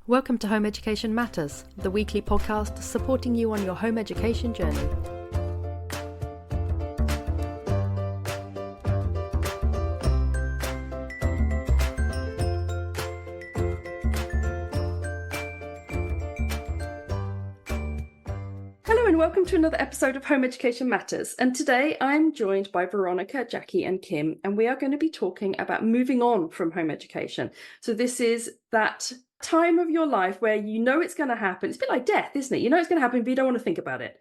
Welcome to Home Education Matters, the weekly podcast supporting you on your home education journey. Hello and welcome to another episode of Home Education Matters. And today I'm joined by Veronica, Jackie and Kim, and we are going to be talking about moving on from home education. So this is that time of your life where you know it's going to happen. It's a bit like death, isn't it? You know it's going to happen, but you don't want to think about it.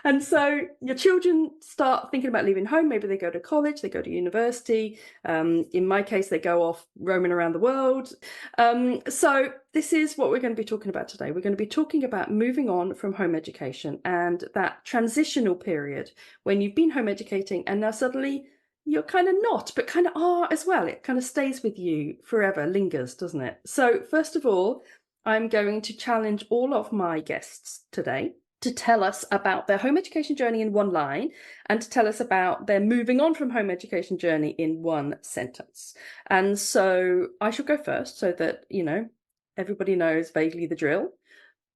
And so your children start thinking about leaving home. Maybe they go to college, they go to university. In my case, they go off roaming around the world. So this is what we're going to be talking about today. We're going to be talking about moving on from home education and that transitional period when you've been home educating and now suddenly you're kind of not, but kind of are as well. It kind of stays with you forever, lingers, doesn't it? So first of all, I'm going to challenge all of my guests today to tell us about their home education journey in one line and to tell us about their moving on from home education journey in one sentence. And so I shall go first so that, everybody knows vaguely the drill.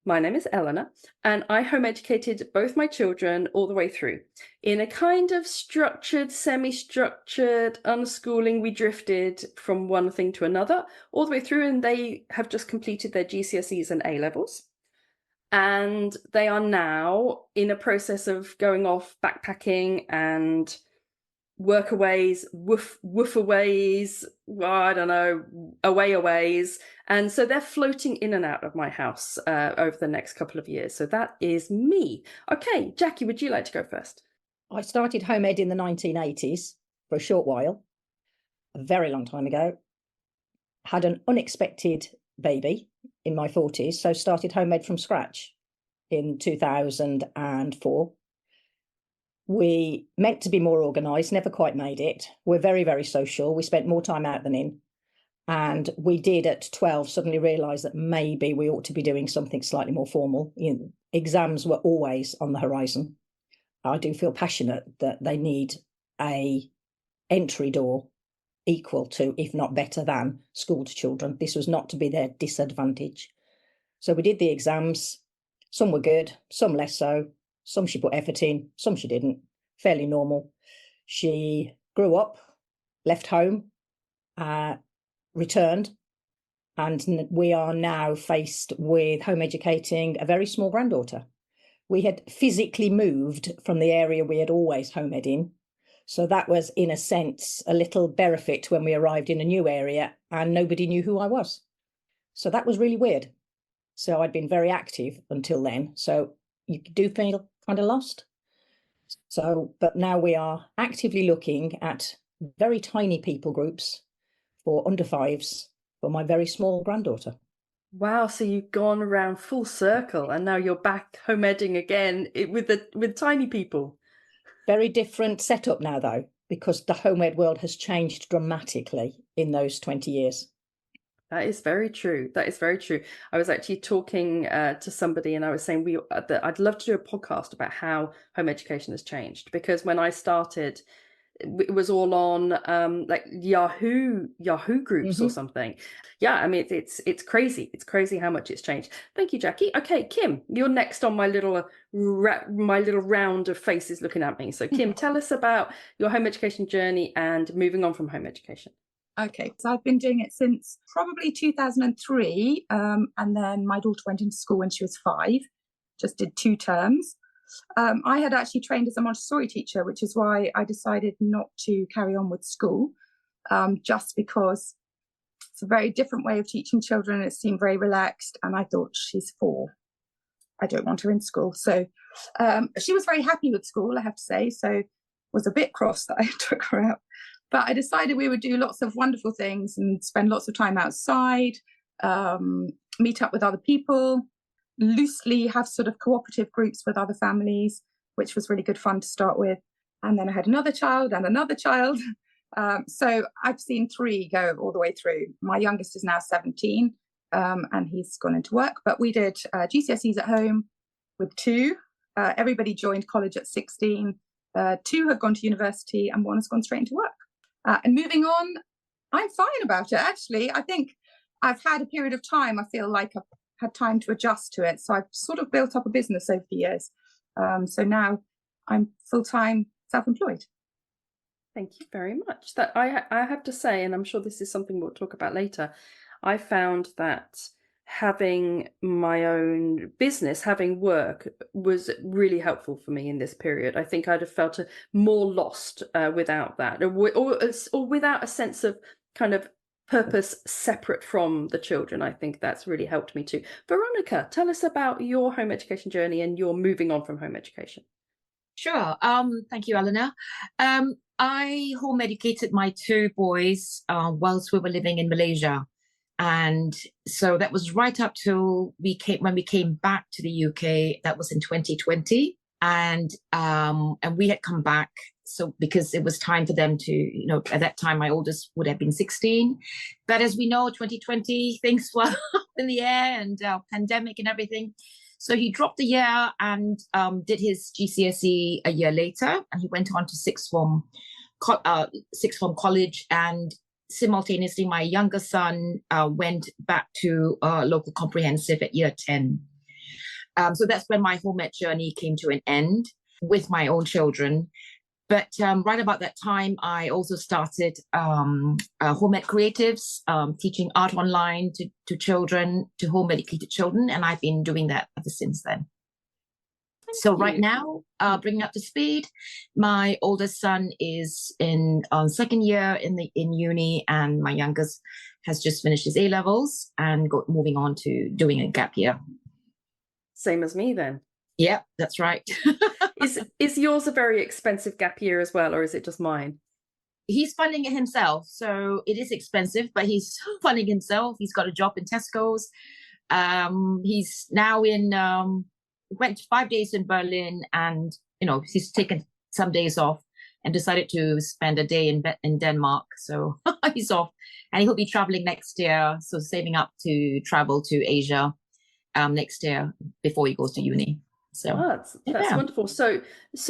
My name is Eleanor, and I home educated both my children all the way through. In a kind of structured, semi-structured unschooling, we drifted from one thing to another all the way through, and they have just completed their GCSEs and A-levels. And they are now in a process of going off backpacking and workaways, woofaways, aways. And so they're floating in and out of my house over the next couple of years. So that is me. Okay, Jackie, would you like to go first? I started home ed in the 1980s for a short while, a very long time ago. Had an unexpected baby in my 40s, so started home ed from scratch in 2004. We meant to be more organised, never quite made it. We're very, very social. We spent more time out than in. And we did at 12 suddenly realise that maybe we ought to be doing something slightly more formal. Exams were always on the horizon. I do feel passionate that they need a entry door equal to, if not better than, school children. This was not to be their disadvantage. So we did the exams. Some were good, some less so. Some she put effort in, some she didn't. Fairly normal. She grew up, left home, returned, and we are now faced with home educating a very small granddaughter. We had physically moved from the area we had always home ed in. So that was, in a sense, a little benefit when we arrived in a new area and nobody knew who I was. So that was really weird. So I'd been very active until then. So you do feel kind of lost. So, but now we are actively looking at very tiny people groups for under fives for my very small granddaughter. Wow, so you've gone around full circle and now you're back home edding again with tiny people. Very different setup now, though, because the home ed world has changed dramatically in those 20 years. That is very true. That is very true. I was actually talking to somebody and I was saying that I'd love to do a podcast about how home education has changed, because when I started, it was all on like Yahoo groups or something. Yeah, I mean it's crazy. It's crazy how much it's changed. Thank you, Jackie. Okay, Kim, you're next on my little round of faces looking at me. So Kim, tell us about your home education journey and moving on from home education. Okay, so I've been doing it since probably 2003, and then my daughter went into school when she was 5, just did 2 terms. I had actually trained as a Montessori teacher, which is why I decided not to carry on with school, just because it's a very different way of teaching children. It seemed very relaxed, and I thought, she's 4. I don't want her in school. So she was very happy with school, I have to say, so was a bit cross that I took her out. But I decided we would do lots of wonderful things and spend lots of time outside, meet up with other people, loosely have sort of cooperative groups with other families, which was really good fun to start with. And then I had another child and another child. So I've seen 3 go all the way through. My youngest is now 17 and he's gone into work. But we did GCSEs at home with 2. Everybody joined college at 16. 2 have gone to university and 1 has gone straight into work. And moving on, I'm fine about it, actually. I think I've had a period of time, I feel like I've had time to adjust to it. So I've sort of built up a business over the years. So now I'm full-time self-employed. Thank you very much. That I have to say, and I'm sure this is something we'll talk about later, I found that having my own business, having work, was really helpful for me in this period. I think I'd have felt more lost without that, or without a sense of kind of purpose separate from the children. I think that's really helped me too. Veronica, tell us about your home education journey and your moving on from home education. Sure. Thank you, Eleanor. I home educated my two boys whilst we were living in Malaysia. And so that was right up till when we came back to the UK. That was in 2020. And we had come back, so because it was time for them to, at that time my oldest would have been 16. But as we know, 2020, things were up in the air, and pandemic and everything. So he dropped a year and did his GCSE a year later, and he went on to sixth form college. And simultaneously, my younger son went back to local comprehensive at year 10. So that's when my home ed journey came to an end with my own children. But right about that time, I also started home ed creatives, teaching art online to children, to home educated children. And I've been doing that ever since then. So right now, bringing up to speed, my oldest son is in second year in uni, and my youngest has just finished his A-levels and moving on to doing a gap year. Same as me then. Yeah, that's right. Is yours a very expensive gap year as well, or is it just mine? He's funding it himself, so it is expensive, but he's funding himself. He's got a job in Tesco's. He's now went 5 days in Berlin, and he's taken some days off and decided to spend a day in Denmark. So he's off, and he'll be traveling next year. So saving up to travel to Asia next year before he goes to uni. So that's wonderful. So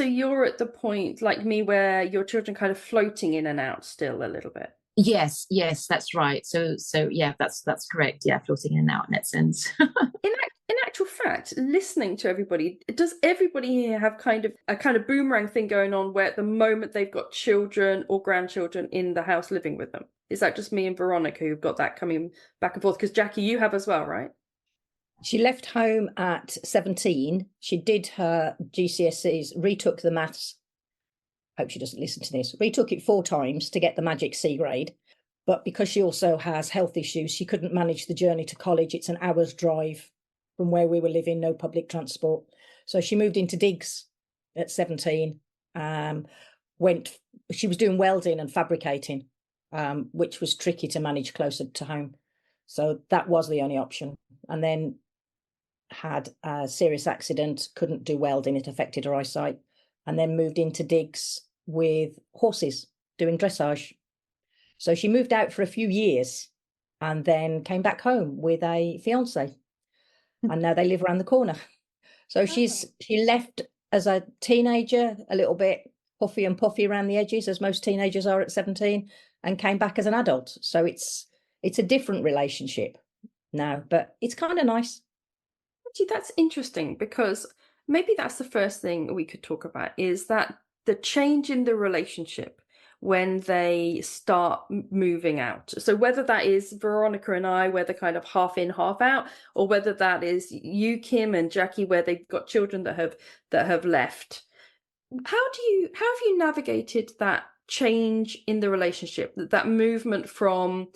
you're at the point like me where your children kind of floating in and out still a little bit. Yes, that's right. So yeah, that's correct. Yeah, floating in and out in that sense. In actual fact, listening to everybody, does everybody here have a kind of boomerang thing going on where at the moment they've got children or grandchildren in the house living with them? Is that just me and Veronica who've got that coming back and forth? Because Jackie, you have as well, right? She left home at 17. She did her GCSEs, retook the maths. Hope she doesn't listen to this. Retook it 4 times to get the magic C grade. But because she also has health issues, she couldn't manage the journey to college. It's an hour's drive from where we were living, no public transport. So she moved into digs at 17. She was doing welding and fabricating, which was tricky to manage closer to home. So that was the only option. And then had a serious accident, couldn't do welding, it affected her eyesight, and then moved into digs with horses, doing dressage. So she moved out for a few years and then came back home with a fiance. And now they live around the corner. So she left as a teenager, a little bit puffy and puffy around the edges, as most teenagers are at 17, and came back as an adult. So it's a different relationship now, but it's kind of nice. Actually, that's interesting, because maybe that's the first thing we could talk about, is that the change in the relationship when they start moving out. So whether that is Veronica and I, where they're kind of half in, half out, or whether that is you, Kim, and Jackie, where they've got children that have left. How have you navigated that change in the relationship, that movement from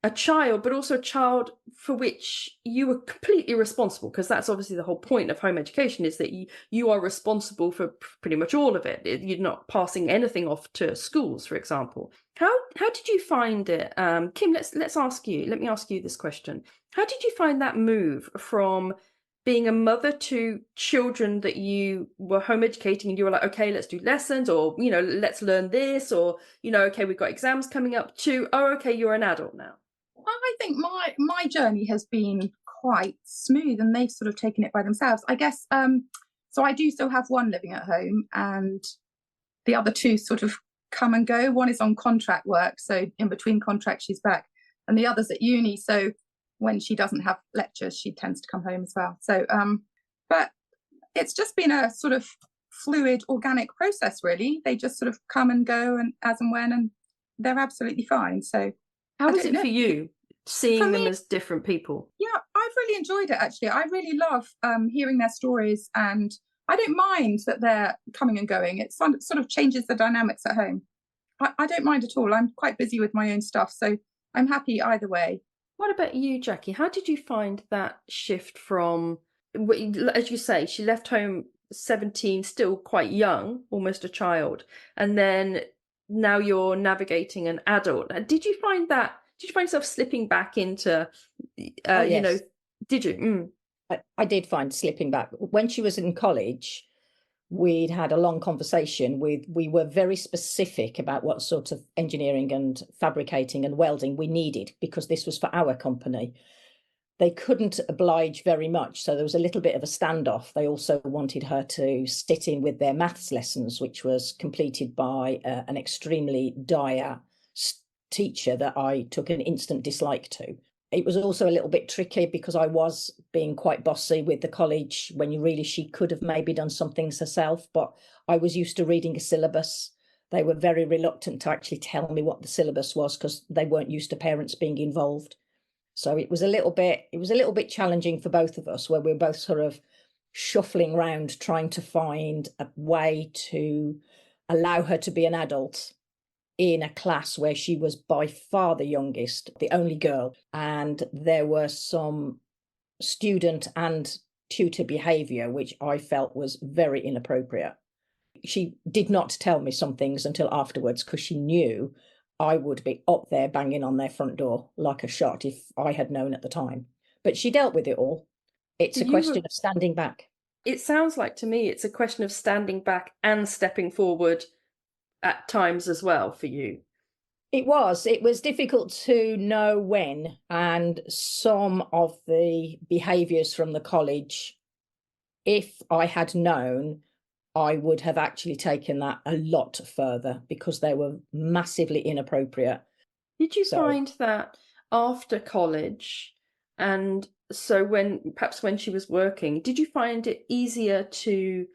a child, but also a child for which you were completely responsible? Because that's obviously the whole point of home education, is that you are responsible for pretty much all of it. You're not passing anything off to schools, for example. How did you find it, Kim? Let me ask you this question. How did you find that move from being a mother to children that you were home educating, and you were like, okay, let's do lessons, or let's learn this, or okay, we've got exams coming up, to okay, you're an adult now? I think my journey has been quite smooth, and they've sort of taken it by themselves, I guess. So I do still have one living at home, and the other two sort of come and go. One is on contract work, so in between contracts she's back. and the other's at uni. So when she doesn't have lectures, she tends to come home as well. So, but it's just been a sort of fluid, organic process, really. They just sort of come and go and as and when, and they're absolutely fine. So how is it for you, seeing them as different people? Yeah, I've really enjoyed it, actually. I really love hearing their stories, and I don't mind that they're coming and going. It sort of changes the dynamics at home. I don't mind at all. I'm quite busy with my own stuff, so I'm happy either way. What about you, Jackie? How did you find that shift from, as you say, she left home 17, still quite young, almost a child, and then now you're navigating an adult. Did you find yourself slipping back into, Yes. did you? I did find slipping back. When she was in college, we'd had a long conversation we were very specific about what sort of engineering and fabricating and welding we needed, because this was for our company. They couldn't oblige very much, so there was a little bit of a standoff. They also wanted her to sit in with their maths lessons, which was completed by an extremely dire teacher that I took an instant dislike to. It was also a little bit tricky because I was being quite bossy with the college when she could have maybe done some things herself, but I was used to reading a syllabus. They were very reluctant to actually tell me what the syllabus was because they weren't used to parents being involved. So it was a little bit challenging for both of us, where we were both sort of shuffling around trying to find a way to allow her to be an adult in a class where she was by far the youngest, the only girl, and there were some student and tutor behaviour which I felt was very inappropriate. She did not tell me some things until afterwards, because she knew I would be up there banging on their front door like a shot if I had known at the time. But she dealt with it all. It's a question of standing back. It sounds like to me it's a question of standing back and stepping forward at times as well for you. It was difficult to know when, and some of the behaviours from the college, if I had known, I would have actually taken that a lot further, because they were massively inappropriate. Did you find that after college, and so when she was working, did you find it easier to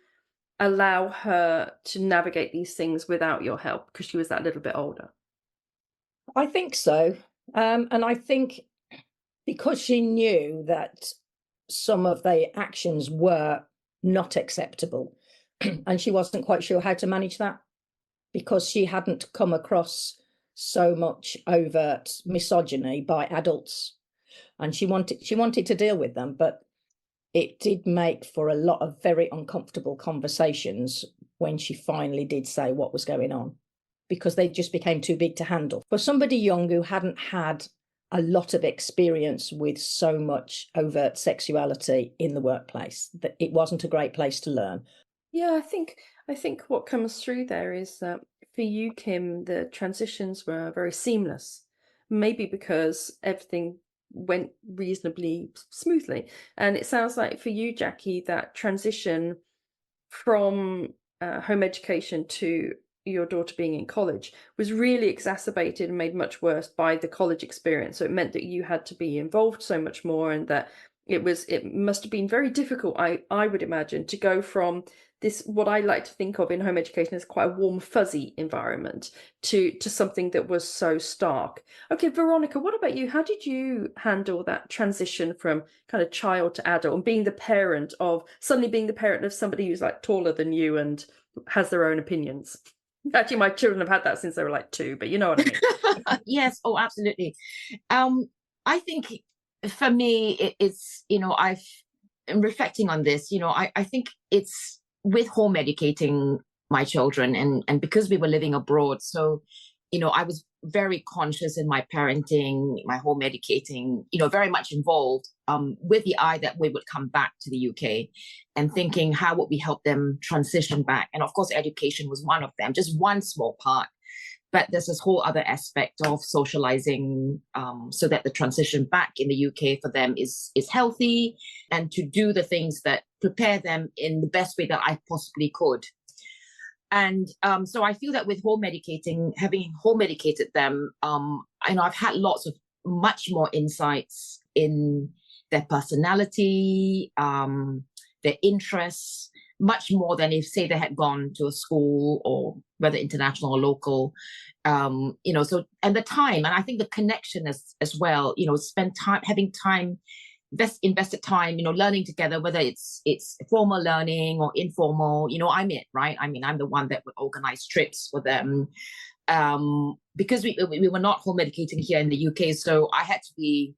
allow her to navigate these things without your help because she was that little bit older? I think so. And I think because she knew that some of the actions were not acceptable, and she wasn't quite sure how to manage that, because she hadn't come across so much overt misogyny by adults, and she wanted to deal with them, but it did make for a lot of very uncomfortable conversations when she finally did say what was going on, because they just became too big to handle. For somebody young who hadn't had a lot of experience with so much overt sexuality in the workplace, that it wasn't a great place to learn. Yeah, I think what comes through there is that for you, Kim, the transitions were very seamless. Maybe because everything went reasonably smoothly. And it sounds like for you, Jackie, that transition from home education to your daughter being in college was really exacerbated and made much worse by the college experience. So it meant that you had to be involved so much more, and that it must have been very difficult, I would imagine, to go from this, what I like to think of in home education as quite a warm, fuzzy environment, to something that was so stark. Okay, Veronica, what about you? How did you handle that transition from kind of child to adult, and suddenly being the parent of somebody who's like taller than you and has their own opinions? Actually, my children have had that since they were like 2, but you know what I mean. Yes, oh, absolutely. I think for me, it's, I'm reflecting on this, I think it's with home educating my children, and because we were living abroad, so, I was very conscious in my parenting, my home educating, very much involved, with the eye that we would come back to the UK, and thinking, how would we help them transition back? And of course, education was one of them, just one small part. But there's this whole other aspect of socializing, so that the transition back in the UK for them is healthy, and to do the things that prepare them in the best way that I possibly could. And so I feel that with having home educated them, I've had lots of much more insights in their personality, their interests, much more than if, say, they had gone to a school, or whether international or local, so, and the time, and I think the connection as well, spend time, having time, invested time, learning together, whether it's formal learning or informal, I'm it, right? I mean, I'm the one that would organize trips for them. Because we were not home educating here in the UK, so I had to be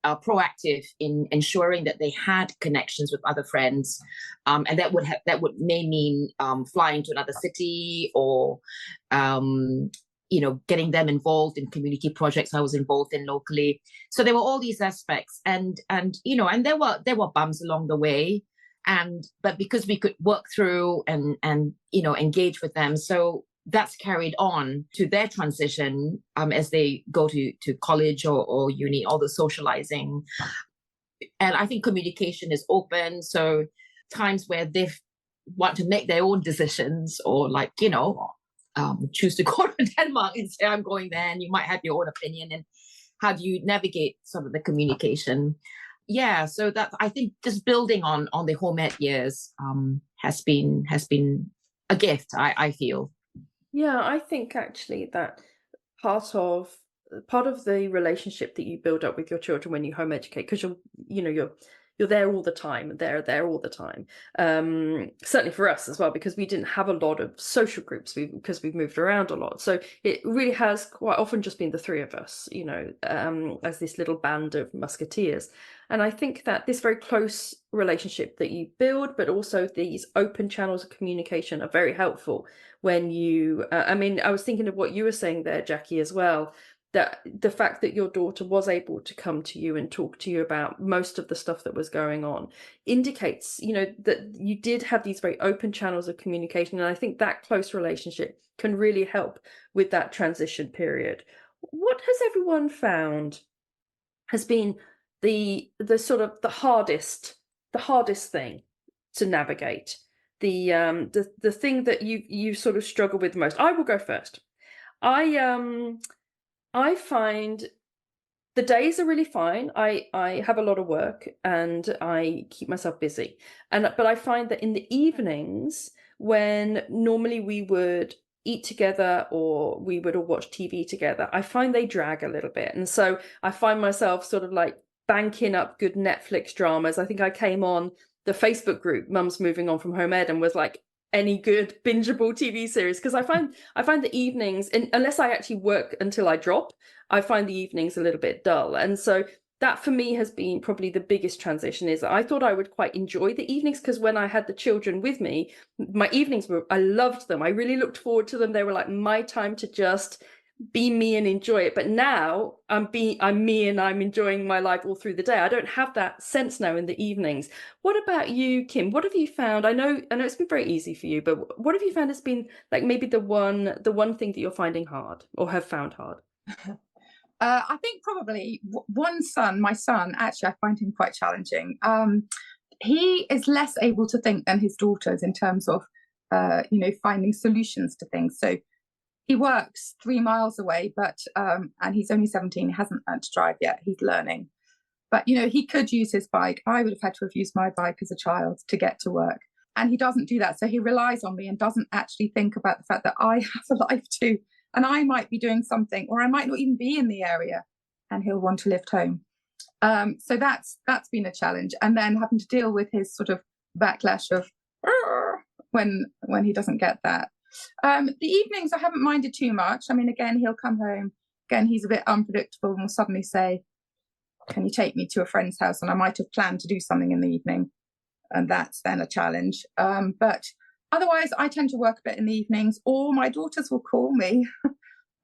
proactive in ensuring that they had connections with other friends, and that may mean flying to another city, or getting them involved in community projects I was involved in locally. So there were all these aspects, and there were bumps along the way, but because we could work through and engage with them, so that's carried on to their transition as they go to college or uni, all the socializing. And I think communication is open. So times where they want to make their own decisions, or choose to go to Denmark and say, I'm going there, and you might have your own opinion. And how do you navigate some of the communication? Yeah, so that, I think, just building on the home ed years has been a gift, I feel. Yeah, I think actually that part of the relationship that you build up with your children when you home educate, because you're there all the time, they're there all the time. Certainly for us as well, because we didn't have a lot of social groups because we've moved around a lot. So it really has quite often just been the three of us, as this little band of musketeers. And I think that this very close relationship that you build, but also these open channels of communication, are very helpful when you, I was thinking of what you were saying there, Jackie, as well, that the fact that your daughter was able to come to you and talk to you about most of the stuff that was going on indicates, that you did have these very open channels of communication. And I think that close relationship can really help with that transition period. What has everyone found has been the sort of the hardest thing to navigate? The thing that you sort of struggle with most? I will go first. I find the days are really fine. I have a lot of work and I keep myself busy. But I find that in the evenings, when normally we would eat together or we would all watch TV together, I find they drag a little bit. And so I find myself sort of like banking up good Netflix dramas. I think I came on the Facebook group, Mum's Moving On from Home Ed, and was like, any good bingeable TV series, because I find the evenings, unless I actually work until I drop, I find the evenings a little bit dull. And so that for me has been probably the biggest transition. Is I thought I would quite enjoy the evenings, because when I had the children with me, my evenings I loved them. I really looked forward to them. They were like my time to just be me and enjoy it. But now I'm me and I'm enjoying my life all through the day. I don't have that sense now in the evenings. What about you, Kim? What have you found? I know it's been very easy for you, but what have you found has been like maybe the one thing that you're finding hard or have found hard? I think probably my son, actually, I find him quite challenging. He is less able to think than his daughters in terms of, finding solutions to things. So he works 3 miles away, but and he's only 17, hasn't learned to drive yet. He's learning. But, he could use his bike. I would have had to have used my bike as a child to get to work. And he doesn't do that. So he relies on me and doesn't actually think about the fact that I have a life too. And I might be doing something, or I might not even be in the area, and he'll want to lift home. So that's been a challenge. And then having to deal with his sort of backlash of when he doesn't get that. The evenings I haven't minded too much. I mean, again, he'll come home. Again, he's a bit unpredictable and will suddenly say, can you take me to a friend's house? And I might have planned to do something in the evening. And that's then a challenge. But otherwise, I tend to work a bit in the evenings, or my daughters will call me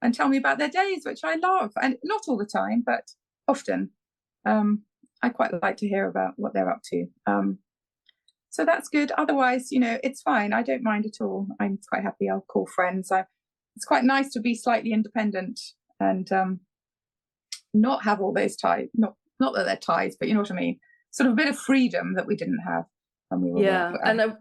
and tell me about their days, which I love. And not all the time, but often. I quite like to hear about what they're up to. So that's good. Otherwise, it's fine. I don't mind at all. I'm quite happy. I'll call friends. It's quite nice to be slightly independent and not have all those ties. Not that they're ties, but you know what I mean. Sort of a bit of freedom that we didn't have when we were. Yeah, and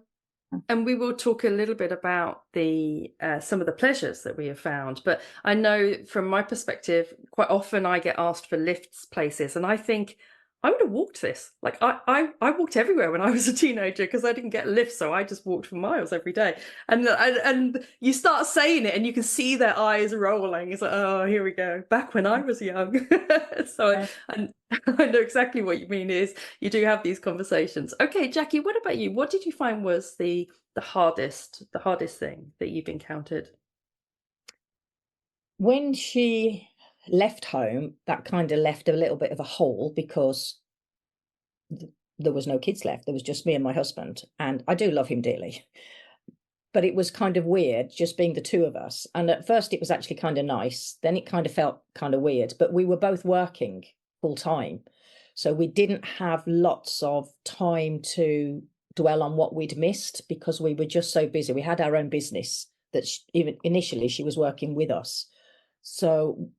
And we will talk a little bit about the some of the pleasures that we have found. But I know from my perspective, quite often I get asked for lifts places, and I think I would have walked this. Like I walked everywhere when I was a teenager because I didn't get a lift, so I just walked for miles every day. And you start saying it, and you can see their eyes rolling. It's like, oh, here we go, back when I was young. So I know exactly what you mean. Is you do have these conversations. Okay, Jackie, what about you? What did you find was the hardest thing that you've encountered? When she left home, that kind of left a little bit of a hole because there was no kids left. There was just me and my husband, and I do love him dearly. But it was kind of weird just being the two of us. And at first it was actually kind of nice. Then it kind of felt kind of weird, but we were both working full time. So we didn't have lots of time to dwell on what we'd missed because we were just so busy. We had our own business that even initially she was working with us. So,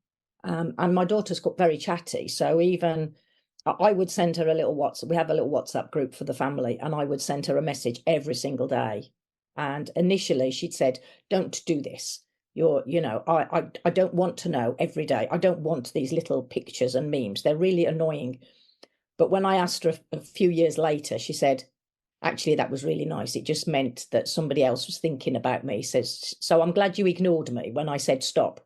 and my daughter's got very chatty. So even I would send her a little WhatsApp. We have a little WhatsApp group for the family, and I would send her a message every single day. And initially she'd said, don't do this. I don't want to know every day. I don't want these little pictures and memes. They're really annoying. But when I asked her a few years later, she said, actually, that was really nice. It just meant that somebody else was thinking about me. Says, so I'm glad you ignored me when I said stop.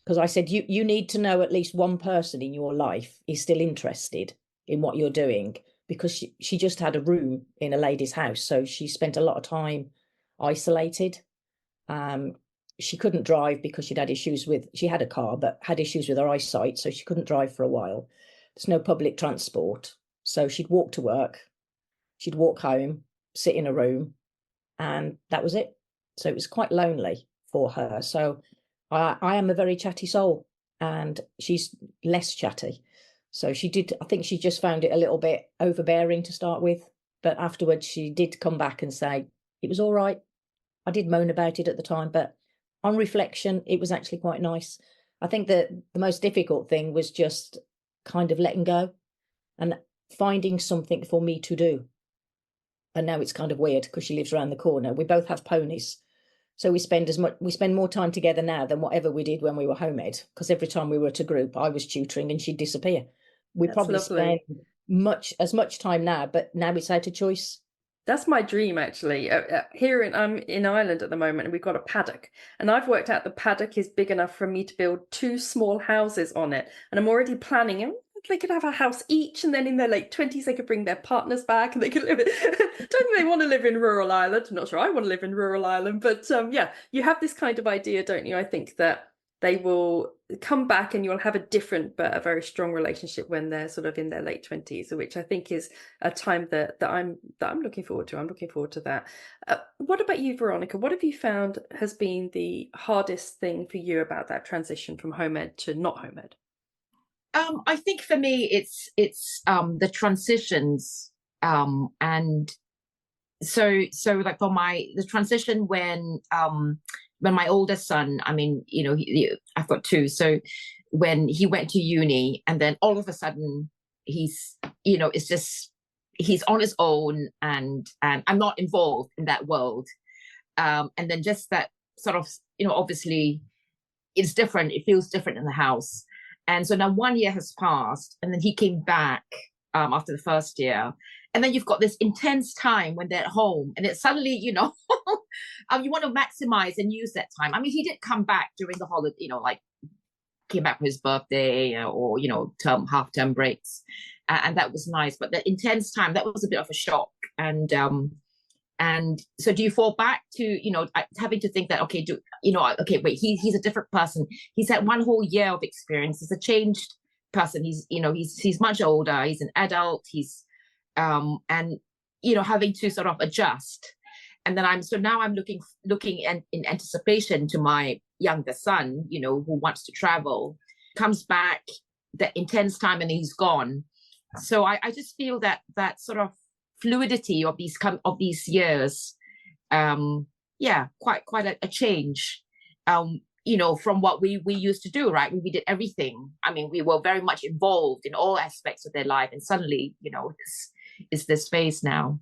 Because I said, you need to know at least one person in your life is still interested in what you're doing. Because she just had a room in a lady's house. So she spent a lot of time isolated. She couldn't drive because she had a car, but had issues with her eyesight. So she couldn't drive for a while. There's no public transport. So she'd walk to work. She'd walk home, sit in a room, and that was it. So it was quite lonely for her. So I am a very chatty soul, and she's less chatty. So I think she just found it a little bit overbearing to start with. But afterwards, she did come back and say, it was all right. I did moan about it at the time, but on reflection, it was actually quite nice. I think that the most difficult thing was just kind of letting go and finding something for me to do. And now it's kind of weird because she lives around the corner. We both have ponies. So we spend more time together now than whatever we did when we were home ed, because every time we were at a group, I was tutoring and she'd disappear. We That's probably lovely. spend as much time now, but now it's out of choice. That's my dream, actually. I'm in Ireland at the moment, and we've got a paddock. And I've worked out the paddock is big enough for me to build 2 small houses on it. And I'm already planning. They could have a house each, and then in their late 20s, they could bring their partners back, and they could live. Don't think they want to live in rural Ireland. I'm not sure I want to live in rural Ireland, but yeah, you have this kind of idea, don't you? I think that they will come back and you'll have a different but a very strong relationship when they're sort of in their late 20s, which I think is a time that I'm looking forward to. I'm looking forward to that. What about you, Veronica? What have you found has been the hardest thing for you about that transition from home ed to not home ed? I think for me, it's the transitions, and so like for the transition when my oldest son, I mean, I've got 2, so when he went to uni, and then all of a sudden he's, it's just he's on his own, and I'm not involved in that world, and then just that sort of, obviously it's different. It feels different in the house. And so now 1 year has passed, and then he came back after the first year. And then you've got this intense time when they're at home, and it's suddenly, you want to maximize and use that time. I mean, he did come back during the holiday, like came back for his birthday or, half-term breaks. And that was nice. But the intense time, that was a bit of a shock. And so do you fall back to, having to think that, okay, wait, he's a different person. He's had 1 whole year of experience. He's a changed person. He's much older. He's an adult. He's, and, having to sort of adjust. And then now I'm looking in anticipation to my younger son, who wants to travel, comes back, that intense time, and he's gone. So I just feel that sort of fluidity of these years, quite a change, from what we used to do, right? We did everything. I mean, we were very much involved in all aspects of their life, and suddenly, it's this phase now.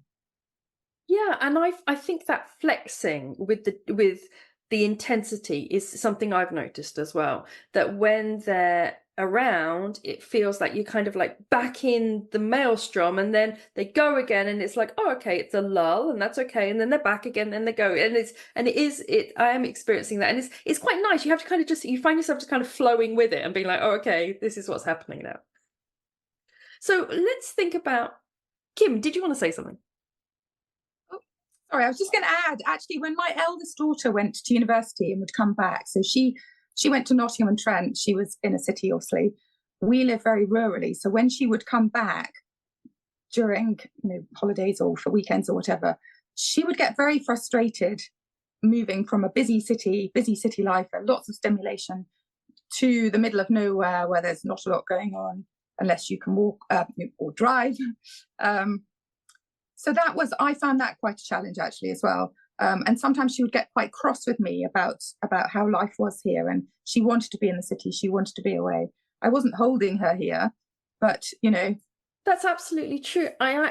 Yeah, and I think that flexing with the intensity is something I've noticed as well. That when they're around, it feels like you're kind of like back in the maelstrom, and then they go again, and it's like, oh, okay, it's a lull, and that's okay, and then they're back again, and they go, and I am experiencing that, and it's quite nice. You have to kind of you find yourself just kind of flowing with it and being like, oh, okay, this is what's happening now. So let's think about Kim. Did you want to say something? Sorry, I was just going to add, actually, when my eldest daughter went to university and would come back, so she went to Nottingham-on-Trent, she was in a city, obviously. We live very rurally, so when she would come back during, holidays or for weekends or whatever, she would get very frustrated moving from a busy city life and lots of stimulation to the middle of nowhere where there's not a lot going on unless you can walk or drive. So I found that quite a challenge actually as well. And sometimes she would get quite cross with me about how life was here, and she wanted to be in the city, she wanted to be away. I wasn't holding her here, but That's absolutely true. I'm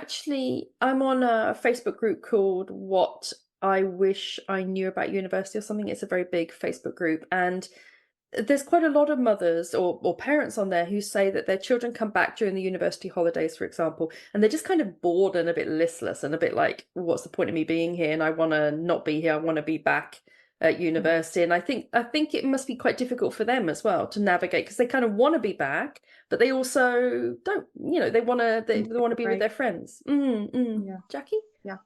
on a Facebook group called What I Wish I Knew About University or something. It's a very big Facebook group, and there's quite a lot of mothers or parents on there who say that their children come back during the university holidays, for example, and they're just kind of bored and a bit listless and a bit like, what's the point of me being here? And I want to not be here. I want to be back at university. And I think it must be quite difficult for them as well to navigate, because they kind of want to be back, but they also don't, they want to be with their friends. Yeah. Jackie? Yeah.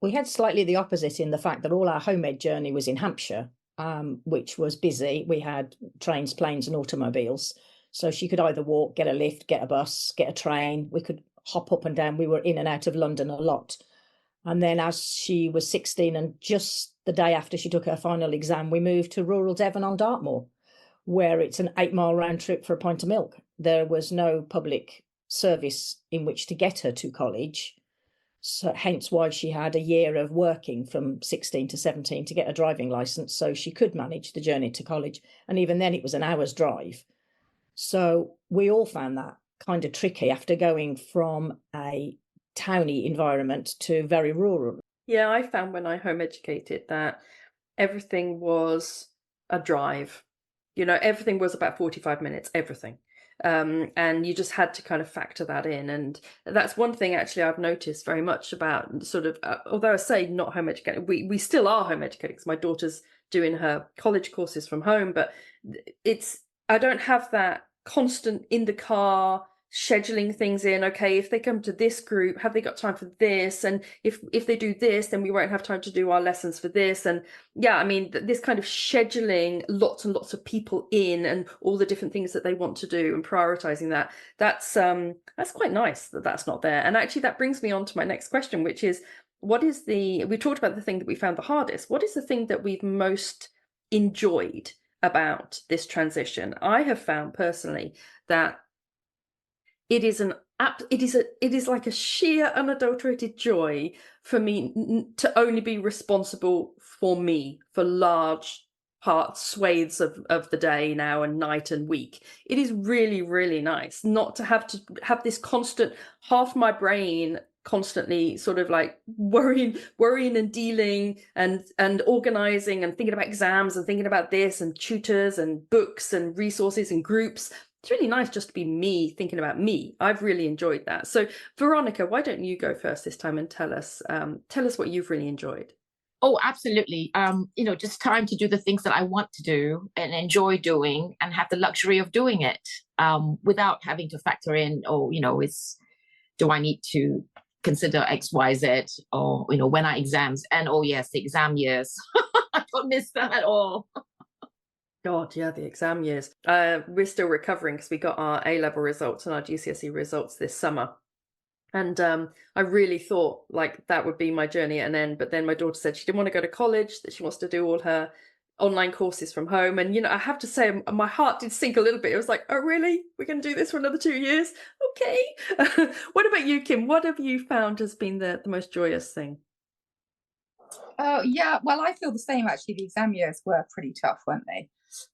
We had slightly the opposite in the fact that all our home-ed journey was in Hampshire, which was busy. We had trains, planes and automobiles. So she could either walk, get a lift, get a bus, get a train. We could hop up and down. We were in and out of London a lot. And then as she was 16 and just the day after she took her final exam, we moved to rural Devon on Dartmoor, where it's an 8-mile round trip for a pint of milk. There was no public service in which to get her to college. So hence why she had a year of working from 16 to 17 to get a driving license, so she could manage the journey to college. And even then it was an hour's drive. So we all found that kind of tricky after going from a towny environment to very rural. Yeah, I found when I home educated that everything was a drive. Everything was about 45 minutes, everything. And you just had to kind of factor that in. And that's one thing actually I've noticed very much about sort of, although I say not home educated, we still are home educated because my daughter's doing her college courses from home, but I don't have that constant in the car scheduling things in. Okay, if they come to this group, have they got time for this? And if they do this, then we won't have time to do our lessons for this. And yeah, I mean, this kind of scheduling lots and lots of people in and all the different things that they want to do and prioritizing that's quite nice that that's not there. And actually that brings me on to my next question, which is, we talked about the thing that we found the hardest. What is the thing that we've most enjoyed about this transition? I have found personally that it is like a sheer unadulterated joy for me to only be responsible for me for large swathes of the day now and night and week. It is really, really nice not to have this constant, half my brain constantly sort of like worrying and dealing and organizing and thinking about exams and thinking about this and tutors and books and resources and groups. It's really nice just to be me thinking about me. I've really enjoyed that. So Veronica, why don't you go first this time and tell us what you've really enjoyed? Oh, absolutely. Just time to do the things that I want to do and enjoy doing and have the luxury of doing it without having to factor in, do I need to consider X, Y, Z, or, when are exams? And oh yes, the exam years. I don't miss that at all. God, yeah, the exam years. We're still recovering because we got our A-level results and our GCSE results this summer. And I really thought like that would be my journey at an end. But then my daughter said she didn't want to go to college, that she wants to do all her online courses from home. And, I have to say my heart did sink a little bit. It was like, oh, really? We're going to do this for another 2 years? Okay. What about you, Kim? What have you found has been the most joyous thing? Yeah, well, I feel the same, actually. The exam years were pretty tough, weren't they?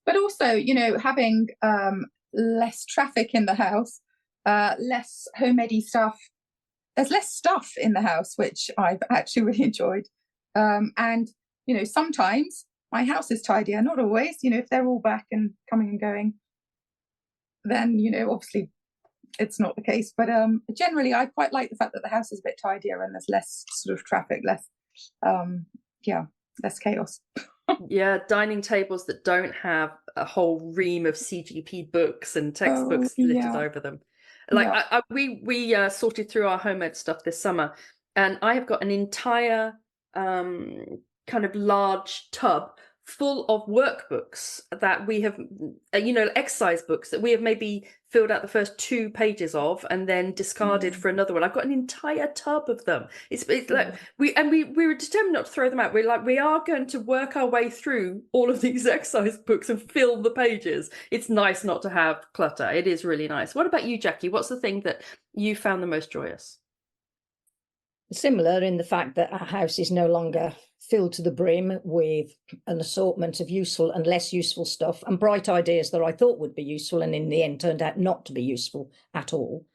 But also, having less traffic in the house, less home-edy stuff there's less stuff in the house, which I've actually really enjoyed. And, you know, sometimes my house is tidier, not always, you know, if they're all back and coming and going, then, you know, obviously it's not the case. But generally, I quite like the fact that the house is a bit tidier and there's less sort of traffic, less chaos. Yeah, dining tables that don't have a whole ream of CGP books and textbooks littered over them. Like we sorted through our homemade stuff this summer, and I have got an entire kind of large tub full of workbooks that we have, you know, exercise books that we have maybe filled out the first 2 pages of and then discarded for another one. I've got an entire tub of them. It's like we were determined not to throw them out. We're like, we are going to work our way through all of these exercise books and fill the pages. It's nice not to have clutter. It is really nice. What about you, Jackie? What's the thing that you found the most joyous? Similar in the fact that our house is no longer filled to the brim with an assortment of useful and less useful stuff and bright ideas that I thought would be useful and in the end turned out not to be useful at all.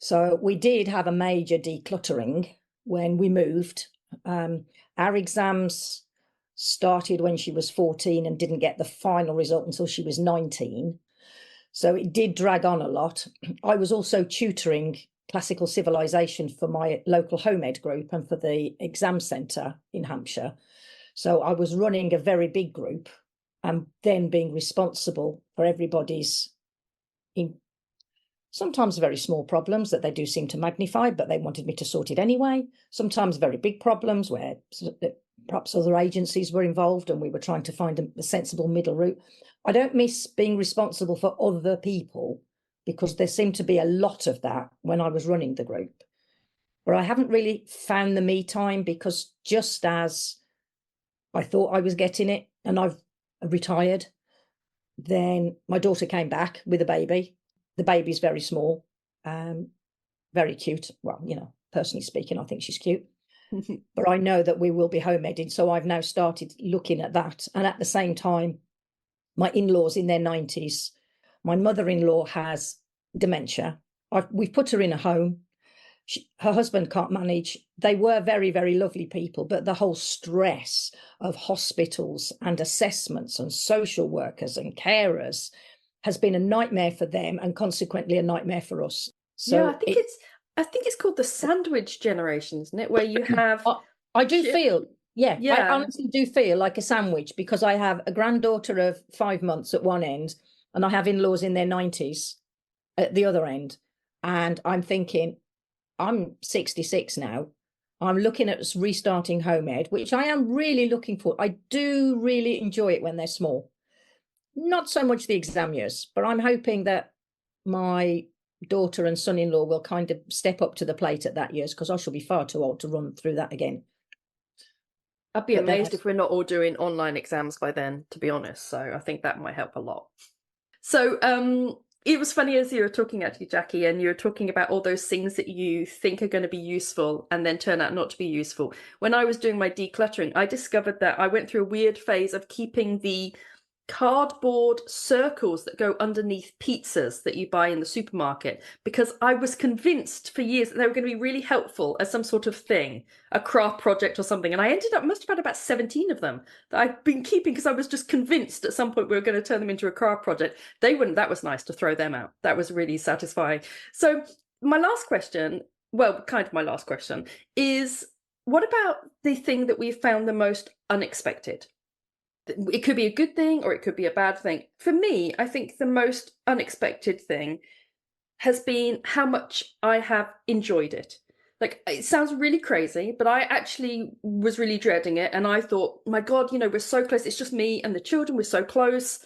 So we did have a major decluttering when we moved. Our exams started when she was 14 and didn't get the final result until she was 19. So it did drag on a lot. I was also tutoring classical civilization for my local home ed group and for the exam centre in Hampshire. So I was running a very big group and then being responsible for everybody's sometimes very small problems that they do seem to magnify, but they wanted me to sort it anyway. Sometimes very big problems where perhaps other agencies were involved and we were trying to find a sensible middle route. I don't miss being responsible for other people, because there seemed to be a lot of that when I was running the group. But I haven't really found the me time, because just as I thought I was getting it and I've retired, then my daughter came back with a baby. The baby's very small, very cute. Well, you know, personally speaking, I think she's cute. But I know that we will be home-editing, so I've now started looking at that. And at the same time, my in-laws in their 90s, my mother-in-law has dementia. We've put her in a home. Her husband can't manage. They were very, very lovely people, but the whole stress of hospitals and assessments and social workers and carers has been a nightmare for them and consequently a nightmare for us. So yeah, I think it's called the sandwich generation, isn't it? Where you have I do feel I Yeah. honestly do feel like a sandwich, because I have a granddaughter of 5 months at one end and I have in-laws in their 90s at the other end. And I'm thinking, I'm 66 now. I'm looking at restarting home ed, which I am really looking for. I do really enjoy it when they're small. Not so much the exam years, but I'm hoping that my daughter and son-in-law will kind of step up to the plate at that years, because I shall be far too old to run through that again. I'd be amazed if we're not all doing online exams by then, to be honest. So I think that might help a lot. So it was funny as you were talking, actually, Jackie, and you were talking about all those things that you think are going to be useful and then turn out not to be useful. When I was doing my decluttering, I discovered that I went through a weird phase of keeping the cardboard circles that go underneath pizzas that you buy in the supermarket, because I was convinced for years that they were going to be really helpful as some sort of thing, a craft project or something. And I ended up, must have had about 17 of them that I've been keeping, because I was just convinced at some point we were going to turn them into a craft project. They wouldn't. That was nice to throw them out. That was really satisfying. So my last question, well, kind of my last question, is what about the thing that we found the most unexpected? It could be a good thing or it could be a bad thing. For me, I think the most unexpected thing has been how much I have enjoyed it. Like, it sounds really crazy, but I actually was really dreading it. And I thought, my God, you know, we're so close. It's just me and the children. We're so close.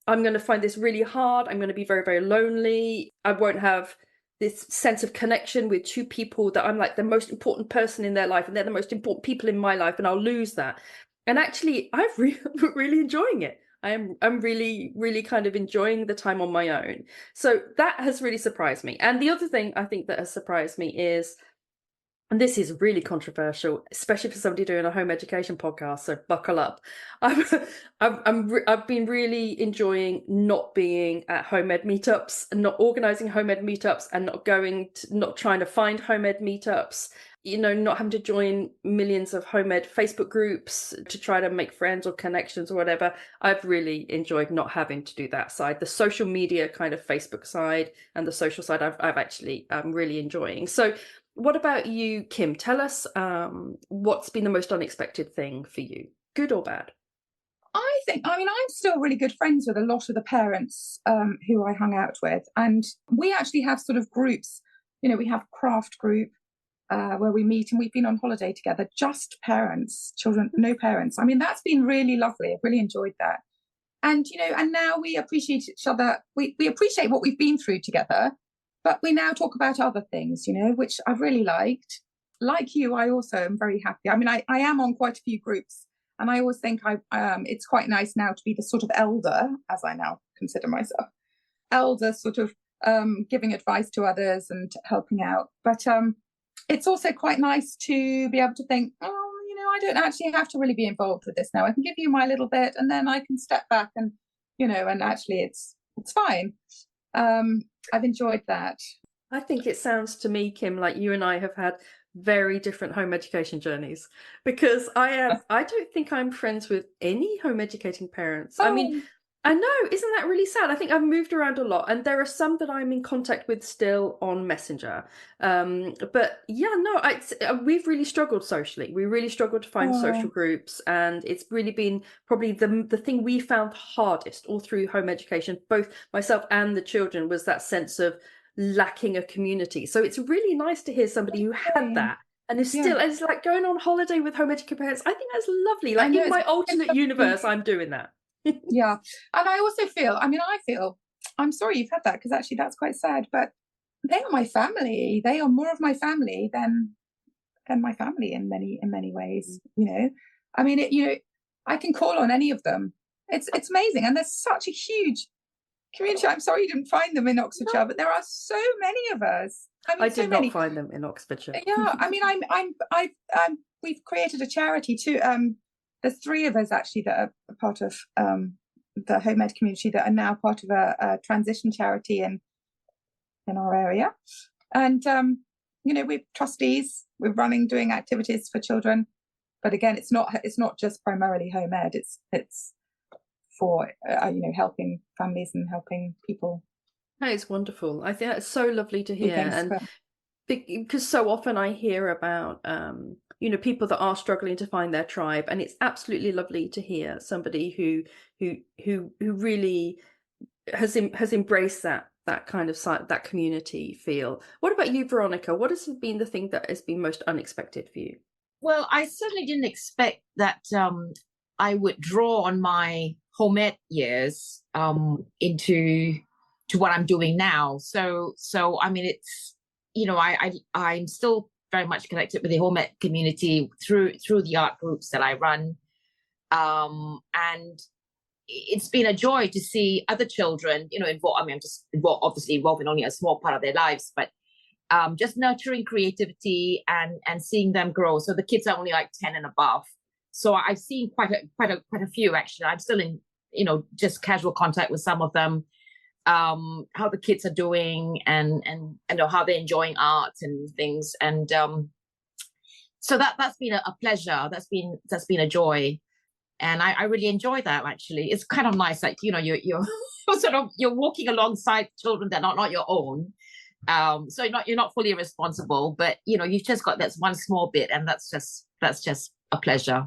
I'm going to find this really hard. I'm going to be very, very lonely. I won't have this sense of connection with 2 people that I'm like the most important person in their life, and they're the most important people in my life, and I'll lose that. And actually, I'm really enjoying it. I'm really, really kind of enjoying the time on my own. So that has really surprised me. And the other thing I think that has surprised me is and this is really controversial, especially for somebody doing a home education podcast. So buckle up. I've been really enjoying not being at home ed meetups and not organising home ed meetups and not trying to find home ed meetups. You know, not having to join millions of home ed Facebook groups to try to make friends or connections or whatever. I've really enjoyed not having to do that side. The social media kind of Facebook side and the social side, I've actually really enjoying. So what about you, Kim? Tell us what's been the most unexpected thing for you, good or bad? I mean, I'm still really good friends with a lot of the parents who I hung out with. And we actually have sort of groups, you know, we have craft group where we meet, and we've been on holiday together, just parents, children, no parents. I mean, that's been really lovely. I've really enjoyed that. And, you know, and now we appreciate each other. We appreciate what we've been through together, but we now talk about other things, you know, which I've really liked. Like you, I also am very happy. I mean, I am on quite a few groups, and I always think it's quite nice now to be the sort of elder, as I now consider myself, elder, sort of giving advice to others and helping out. But it's also quite nice to be able to think, oh, you know, I don't actually have to really be involved with this now. I can give you my little bit, and then I can step back and, you know, and actually it's fine. I've enjoyed that. I think it sounds to me, Kim, like you and I have had very different home education journeys, because I don't think I'm friends with any home educating parents. I mean, I know, isn't that really sad? I think I've moved around a lot, and there are some that I'm in contact with still on Messenger. But yeah, no, we've really struggled socially. We really struggled to find social groups, and it's really been probably the thing we found hardest all through home education, both myself and the children, was that sense of lacking a community. So it's really nice to hear somebody who had that and is still, and it's like going on holiday with home educated parents. I think that's lovely. Like in my alternate universe, I'm doing that. Yeah. And I also feel, I'm sorry you've had that, because actually that's quite sad, but they are my family. They are more of my family than my family in many ways, you know. I mean, you know, I can call on any of them. It's amazing. And there's such a huge community. I'm sorry you didn't find them in Oxfordshire, but there are so many of us. I mean, I did not find them in Oxfordshire. Yeah, I mean, we've created a charity too. There's 3 of us actually that are part of the home ed community that are now part of a transition charity in our area. And you know, we're trustees. We're doing activities for children. But again, it's not just primarily home ed. It's for you know, helping families and helping people. That is wonderful. I think that's so lovely to hear, and because so often I hear about you know, people that are struggling to find their tribe, and it's absolutely lovely to hear somebody who really has embraced that kind of that community feel. What about you, Veronica? What has been the thing that has been most unexpected for you? Well, I certainly didn't expect that I would draw on my home ed years into what I'm doing now. So I mean, it's, you know, I'm still very much connected with the home ed community through the art groups that I run, and it's been a joy to see other children, you know, involved. I mean, I'm just obviously involved in only a small part of their lives, but just nurturing creativity and seeing them grow. So the kids are only like 10 and above. So I've seen quite a few actually. I'm still in, you know, just casual contact with some of them. How the kids are doing and you know, how they're enjoying art and things, and so that's been a pleasure. That's been a joy, and I really enjoy that. Actually, it's kind of nice, like, you know, you're sort of, you're walking alongside children that are not your own, so you're not fully responsible, but you know, you've just got that one small bit, and that's just a pleasure.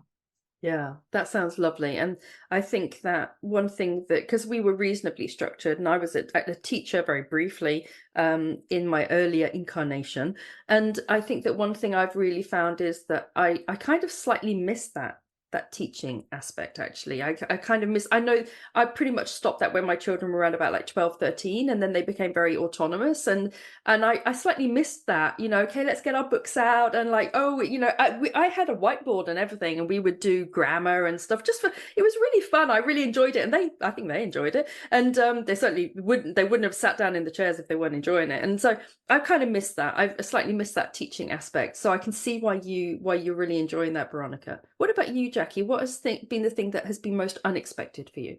Yeah, that sounds lovely. And I think that one thing that, because we were reasonably structured, and I was a teacher very briefly in my earlier incarnation. And I think that one thing I've really found is that I kind of slightly miss that that teaching aspect. Actually, I kind of miss, I know I pretty much stopped that when my children were around about like 12, 13, and then they became very autonomous, and I slightly missed that, okay, let's get our books out, and like, oh, I had a whiteboard and everything, and we would do grammar and stuff, just for, it was really fun. I really enjoyed it, and I think they enjoyed it, and they certainly wouldn't have sat down in the chairs if they weren't enjoying it. And so I've kind of missed that. I've slightly missed that teaching aspect. So I can see why you're really enjoying that, Veronica. What about you, Jackie? What has been the thing that has been most unexpected for you?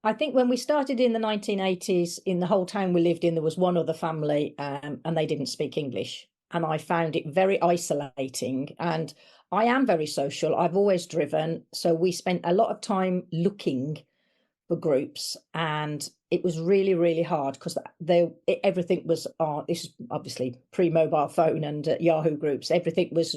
I think when we started in the 1980s, in the whole town we lived in, there was one other family, and they didn't speak English. And I found it very isolating. And I am very social. I've always driven. So we spent a lot of time looking for groups, and it was really, really hard because everything was this is obviously pre-mobile phone and Yahoo groups. Everything was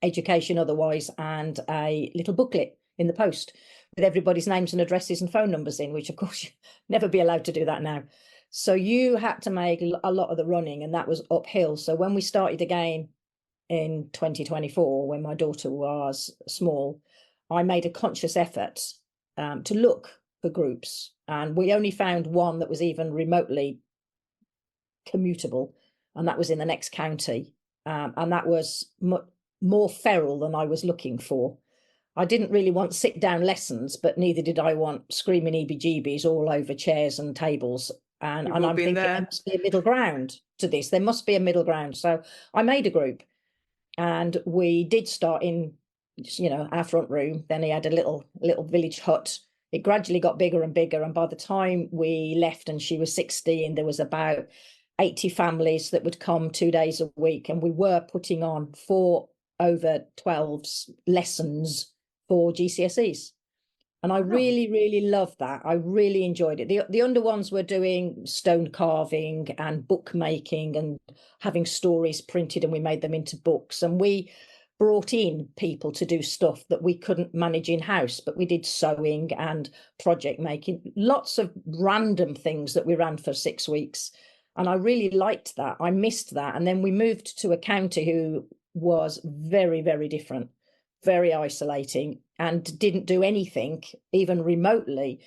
education otherwise, and a little booklet in the post with everybody's names and addresses and phone numbers in, which of course you'd never be allowed to do that now. So you had to make a lot of the running, and that was uphill. So when we started again in 2024, when my daughter was small, I made a conscious effort to look for groups, and we only found one that was even remotely commutable, and that was in the next county, and that was more feral than I was looking for. I didn't really want sit-down lessons, but neither did I want screaming EBGBs all over chairs and tables. And I'm thinking there must be a middle ground to this. There must be a middle ground. So I made a group, and we did start in, our front room. Then he had a little village hut. It gradually got bigger and bigger. And by the time we left and she was 16, there was about 80 families that would come 2 days a week. And we were putting on 4 over 12s lessons for GCSEs. And I really, really loved that. I really enjoyed it. The under ones were doing stone carving and bookmaking and having stories printed, and we made them into books. And we brought in people to do stuff that we couldn't manage in-house, but we did sewing and project making, lots of random things that we ran for 6 weeks. And I really liked that. I missed that. And then we moved to a county who was very, very different, very isolating, and didn't do anything even remotely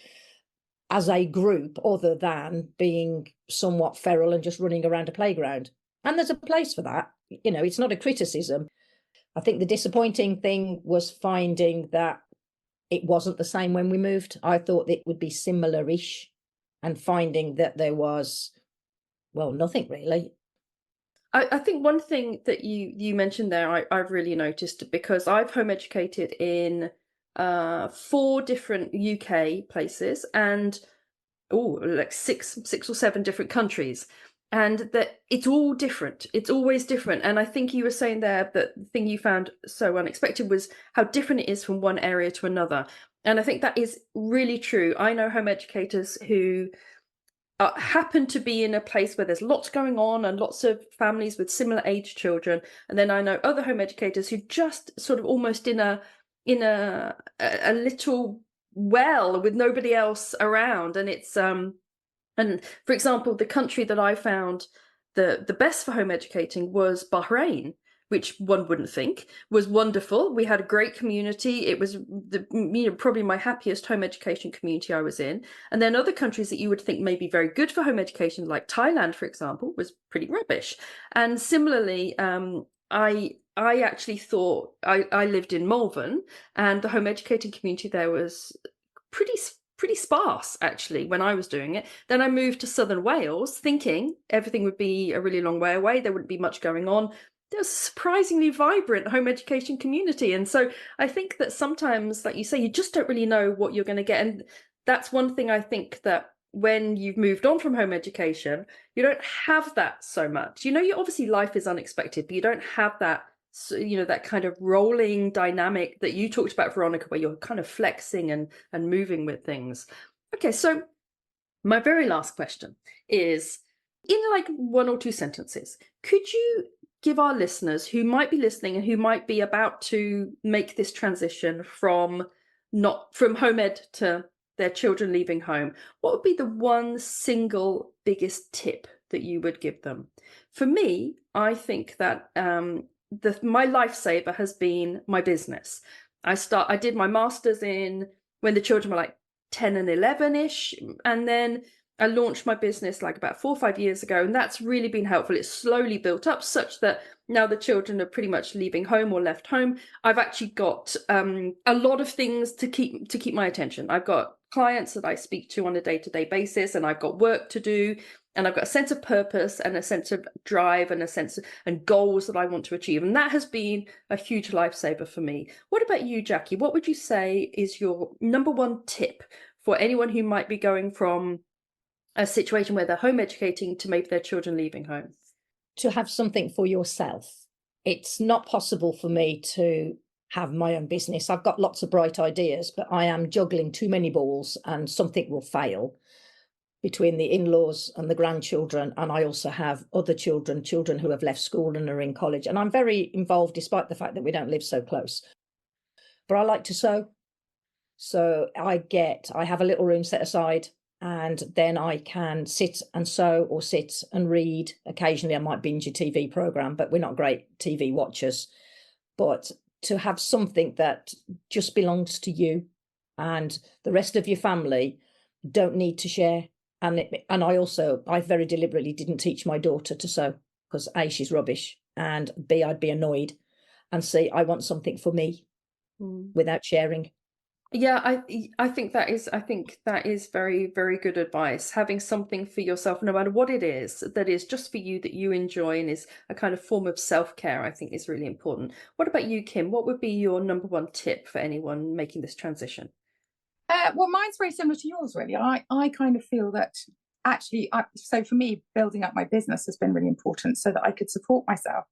as a group other than being somewhat feral and just running around a playground. And there's a place for that. It's not a criticism. I think the disappointing thing was finding that it wasn't the same when we moved. I thought it would be similar-ish, and finding that there was, well, nothing really. I think one thing that you mentioned there, I've really noticed, because I've home educated in 4 different UK places, and like six or 7 different countries, and that it's all different. It's always different. And I think you were saying there that the thing you found so unexpected was how different it is from one area to another. And I think that is really true. I know home educators who happen to be in a place where there's lots going on and lots of families with similar age children, and then I know other home educators who just sort of almost in a little well with nobody else around. And it's and for example, the country that I found the best for home educating was Bahrain, which one wouldn't think was wonderful. We had a great community. It was probably my happiest home education community I was in. And then other countries that you would think may be very good for home education, like Thailand, for example, was pretty rubbish. And similarly, I actually thought I lived in Malvern, and the home educating community there was pretty sparse actually when I was doing it. Then I moved to southern Wales thinking everything would be a really long way away. There wouldn't be much going on. There's a surprisingly vibrant home education community. And so I think that sometimes, like you say, you just don't really know what you're going to get. And that's one thing I think that when you've moved on from home education, you don't have that so much. You obviously life is unexpected, but you don't have that, that kind of rolling dynamic that you talked about, Veronica, where you're kind of flexing and moving with things. Okay, so my very last question is, in like 1 or 2 sentences, could you give our listeners who might be listening and who might be about to make this transition from home ed to their children leaving home, what would be the one single biggest tip that you would give them? For me, I think that my lifesaver has been my business. I did my master's in when the children were like 10 and 11-ish, and then I launched my business like about 4 or 5 years ago, and that's really been helpful. It's slowly built up such that now the children are pretty much leaving home or left home. I've actually got a lot of things to keep my attention. I've got clients that I speak to on a day-to-day basis, and I've got work to do, and I've got a sense of purpose and a sense of drive and a sense of, and goals that I want to achieve. And that has been a huge lifesaver for me. What about you, Jackie? What would you say is your number one tip for anyone who might be going from a situation where they're home educating to maybe their children leaving home? To have something for yourself. It's not possible for me to have my own business. I've got lots of bright ideas, but I am juggling too many balls and something will fail between the in-laws and the grandchildren. And I also have other children who have left school and are in college. And I'm very involved despite the fact that we don't live so close. But I like to sew. So I have a little room set aside, and then I can sit and sew or sit and read. Occasionally I might binge a TV program, but we're not great TV watchers. But to have something that just belongs to you and the rest of your family don't need to share. And I very deliberately didn't teach my daughter to sew because A, she's rubbish, and B, I'd be annoyed, and C, I want something for me without sharing. Yeah, I think that is very, very good advice. Having something for yourself, no matter what it is, that is just for you, that you enjoy, and is a kind of form of self-care, I think is really important. What about you, Kim? What would be your number one tip for anyone making this transition? Well, mine's very similar to yours, really. I kind of feel that actually, so for me, building up my business has been really important so that I could support myself.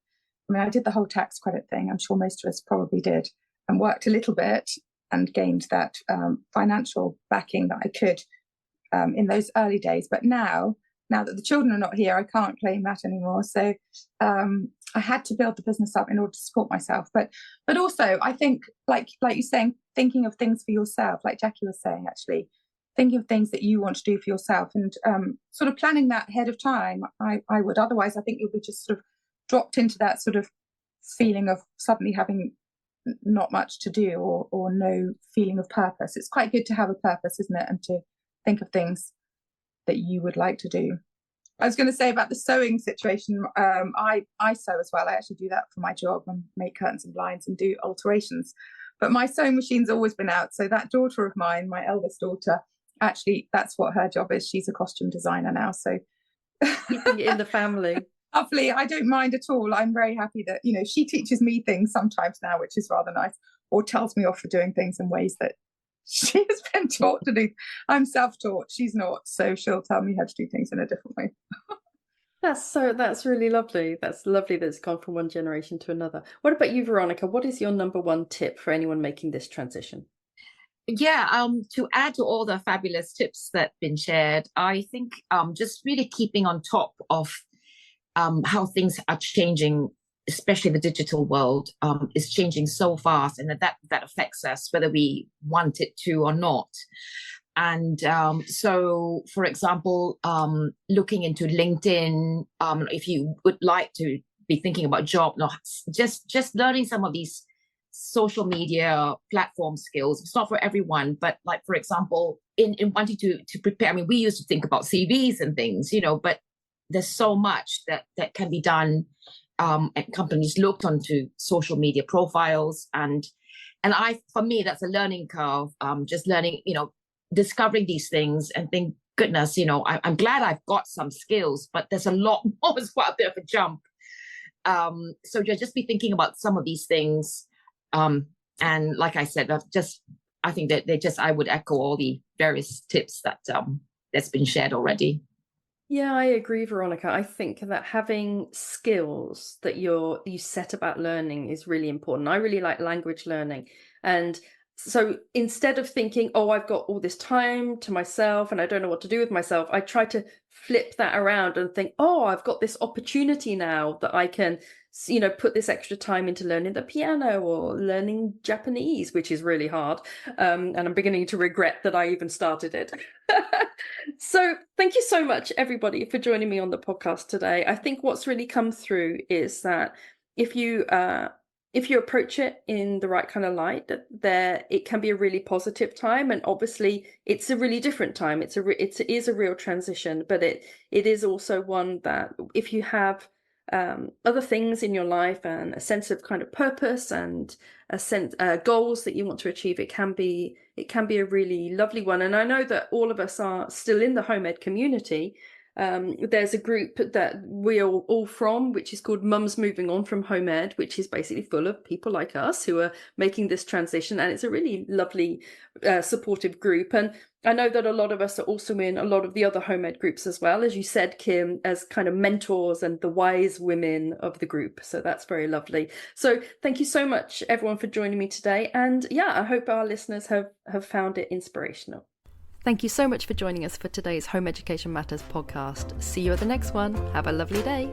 I mean, I did the whole tax credit thing. I'm sure most of us probably did, and worked a little bit and gained that financial backing that I could in those early days. But now that the children are not here, I can't claim that anymore. So I had to build the business up in order to support myself. But also, I think, like you're saying, thinking of things for yourself, like Jackie was saying, actually, thinking of things that you want to do for yourself and sort of planning that ahead of time. I would. Otherwise, I think you'll be just sort of dropped into that sort of feeling of suddenly having not much to do or no feeling of purpose. It's quite good to have a purpose, isn't it? And to think of things that you would like to do. I was going to say about the sewing situation. I sew as well. I actually do that for my job and make curtains and blinds and do alterations. But my sewing machine's always been out. So that daughter of mine, my eldest daughter, actually, that's what her job is. She's a costume designer now. So keeping it in the family. Lovely. I don't mind at all. I'm very happy that, she teaches me things sometimes now, which is rather nice, or tells me off for doing things in ways that she has been taught to do. I'm self-taught. She's not. So she'll tell me how to do things in a different way. That's really lovely. That's lovely that it's gone from one generation to another. What about you, Veronica? What is your number one tip for anyone making this transition? Yeah, to add to all the fabulous tips that have been shared, I think just really keeping on top of how things are changing, especially the digital world, is changing so fast, and that affects us whether we want it to or not. And so, for example, looking into LinkedIn, if you would like to be thinking about job, just learning some of these social media platform skills. It's not for everyone, but like, for example, in wanting to prepare, I mean, we used to think about CVs and things, but there's so much that can be done. And companies looked onto social media profiles, and for me, that's a learning curve. Just learning, discovering these things and think, goodness, I'm glad I've got some skills, but there's a lot more. It's quite a bit of a jump. So just be thinking about some of these things. And like I said, I think that I would echo all the various tips that's been shared already. Yeah, I agree, Veronica. I think that having skills that you set about learning is really important. I really like language learning. And so instead of thinking, oh, I've got all this time to myself and I don't know what to do with myself, I try to flip that around and think, oh, I've got this opportunity now that I can, put this extra time into learning the piano or learning Japanese, which is really hard. And I'm beginning to regret that I even started it. So thank you so much, everybody, for joining me on the podcast today. I think what's really come through is that if you if you approach it in the right kind of light, that it can be a really positive time. And obviously it's a really different time. It is a real transition, but it is also one that if you have other things in your life and a sense of kind of purpose and a sense goals that you want to achieve, it can be a really lovely one. And I know that all of us are still in the home ed community. There's a group that we are all from, which is called Mums Moving On from Home Ed, which is basically full of people like us who are making this transition. And it's a really lovely, supportive group. And I know that a lot of us are also in a lot of the other home ed groups as well, as you said, Kim, as kind of mentors and the wise women of the group. So that's very lovely. So thank you so much, everyone, for joining me today. And yeah, I hope our listeners have found it inspirational. Thank you so much for joining us for today's Home Education Matters podcast. See you at the next one. Have a lovely day.